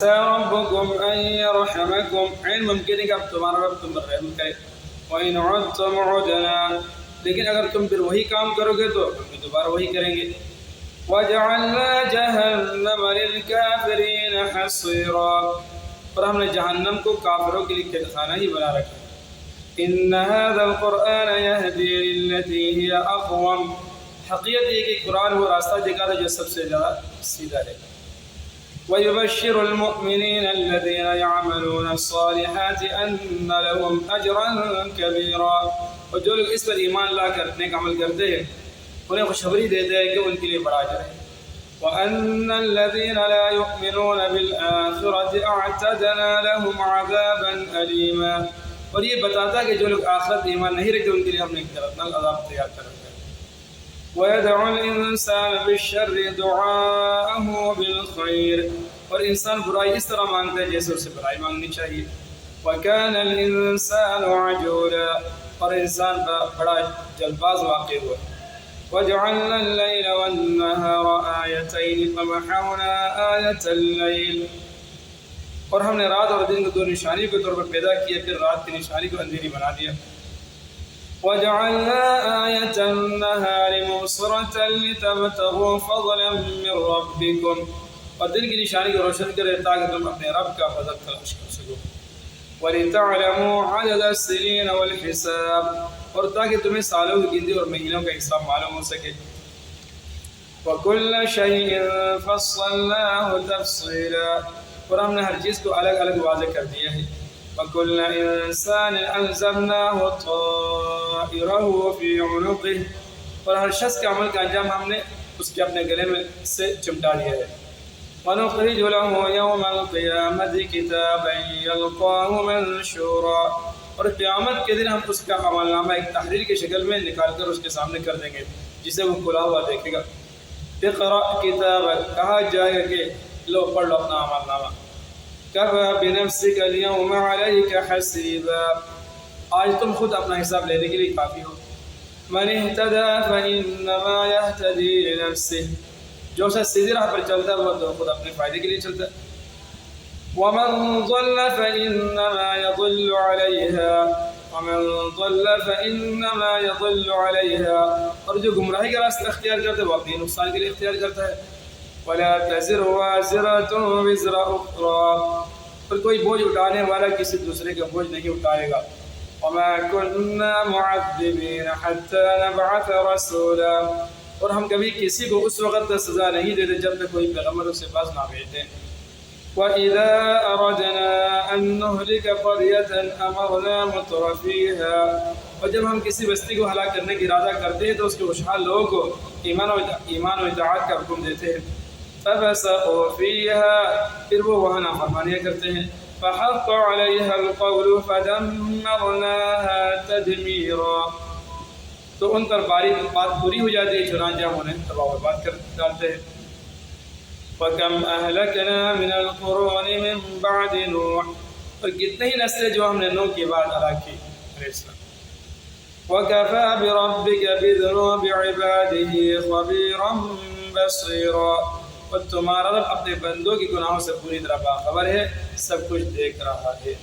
ربكم أن يرحمكم علم ممکن ہے کہ اب تمہارا رب تم پر رحم کرے وَإِنْ عُدْتُمْ عُدْنَا لیکن اگر تم پھر وہی کام کرو گے تو ہم بھی دوبارہ وہی کریں گے وَجَعَلْنَا جَهَنَّمَ لِلْكَافِرِينَ حَصِيرًا اور ہم نے جہنم کو کافروں کے لیے قید خانہ ہی بنا رکھا إِنَّ هَذَا الْقُرْآنَ يَهْدِي لِلَّتِي هِيَ أَقْوَمُ حقیقت یہ کہ قرآن وہ راستہ دکھاتا ہے جو سب سے زیادہ سیدھا ہے وَيُبَشِّرُ الْمُؤْمِنِينَ الَّذِينَ يَعْمَلُونَ الصَّالِحَاتِ أَنَّ لَهُمْ أَجْرًا كَبِيرًا اور جو لوگ اس پر ایمان لا کر نیک عمل کرتے ہیں انہیں خوشخبری دیتے ہیں کہ ان کے لیے بڑا اجر ہے وَأَنَّ الَّذِينَ لَا يُؤْمِنُونَ بِالْآخِرَةِ أَعْتَدْنَا لَهُمْ عَذَابًا أَلِيمًا اور یہ بتاتا ہے کہ جو لوگ آخرت ایمان نہیں رکھتے ان کے لیے ہم نے ایک دردناک عذاب تیار کر رکھا ہے وَيَدْعُ الْإِنسَانَ بِالشَّرِّ دُعَاءَهُ بِالْخَيْرِ اور انسان برائی اس طرح مانگتا ہے جیسے اسے برائی مانگنی چاہیے وَكَانَ الْإِنسَانُ عَجُولًا اور انسان بڑا جلد باز واقع ہوا وَجَعَلْنَا اللَّيْلَ وَالنَّهَارَ آيَتَيْنِ فَمَحَوْنَا آيَةَ اللَّيْلِ اور ہم نے رات اور دن کو دو نشانی کے طور پر پیدا کیا پھر رات کی نشانی کو اندھیری بنا دیا وَجَعَلْنَا آيَةَ النَّهَارِ مُبْصِرَةً لِتَبْتَغُوا فَضْلًا مِّن رَّبِّكُمْ اور دن کی نشانی کو روشن کرے تاکہ تم اپنے رب کا فضل تلاش کر سکو وَلِتَعْلَمُوا عَدَدَ السِّنِينَ وَالْحِسَابَ اور تاکہ تمہیں سالوں کی گنتی اور مہینوں کا حساب معلوم ہو سکے وَكُلَّ شَيْءٍ فَصَّلْنَاهُ تَفْصِيلًا اور ہم نے ہر چیز کو الگ الگ واضح کر دیا ہے وَكُلَّ إِنسَانٍ أَلْزَمْنَاهُ طَائِرَهُ فِي عُنُقِهِ اور ہر شخص کے عمل کا انجام ہم نے اس کے اپنے گلے میں سے چمٹا دیا ہے وَنُخْرِجُ لَهُ يَوْمَ الْقِيَامَةِ كِتَابًا يَلْقَاهُ مَنشُورًا اور قیامت کے دن ہم اس کا عمل نامہ ایک تحریر کی شکل میں نکال کر اس کے سامنے کر دیں گے جسے وہ کھلا ہوا دیکھے گا اقرأ کتابک کہا جائے گا کہ لو پڑھ لو اپنا عمل نامہ کفیٰ بنفسک اليوم علیک حسیبا آج تم خود اپنا حساب لینے کے لیے کافی ہو من اہتدى فإنما يهتدي لنفسه جو شخص سیدھی راہ پر چلتا ہے وہ تو خود اپنے فائدے کے لیے چلتا ہے ومن ضل فإنما يضل عليها ومن ضل فإنما يضل عليها اور جو گمراہی کا راستہ اختیار کرتا ہے وہ اپنے نقصان کے لیے اختیار کرتا ہے ولا تزر وازرة وزر أخرى اور کوئی بوجھ اٹھانے والا کسی دوسرے کا بوجھ نہیں اٹھائے گا وما كنا معذبين حتى نبعث رسولا اور ہم کبھی کسی کو اس وقت تک سزا نہیں دیتے جب تک کوئی پیغمبر اسے پاس نہ بھیجتے وَإِذَا أَرَدْنَا أَن نُّهْلِكَ قَرْيَةً أَمَرْنَا مُتْرَفِيهَا اور جب ہم کسی بستی کو ہلاک کرنے کی ارادہ کرتے ہیں تو اس کے خوشحال لوگوں کو ایمان و اطاعت کا حکم دیتے ہیں فَفَسَقُوا فِيهَا پھر وہ وہاں نافرمانیاں کرتے ہیں فَحَقَّ عَلَيْهَا الْقَوْلُ فَدَمَّرْنَاهَا تَدْمِيرًا تو ان پر بات پوری ہو جاتی ہے چنانچہ ہم انہیں تباہ و برباد کر ڈالتے ہیں وَكَمْ أَهْلَكْنَا مِنَ الْقُرُونِ مِنْ بَعْدِ نُوحٍ اور کتنے ہی نسلیں جو ہم نے نوح کے بعد ہلاک کی وَكَفَى بِرَبِّكَ بِذُنُوبِ عِبَادِهِ خَبِيرًا بَصِيرًا اور تمہارا رب اپنے بندوں کی گناہوں سے پوری طرح باخبر ہے سب کچھ دیکھ رہا ہے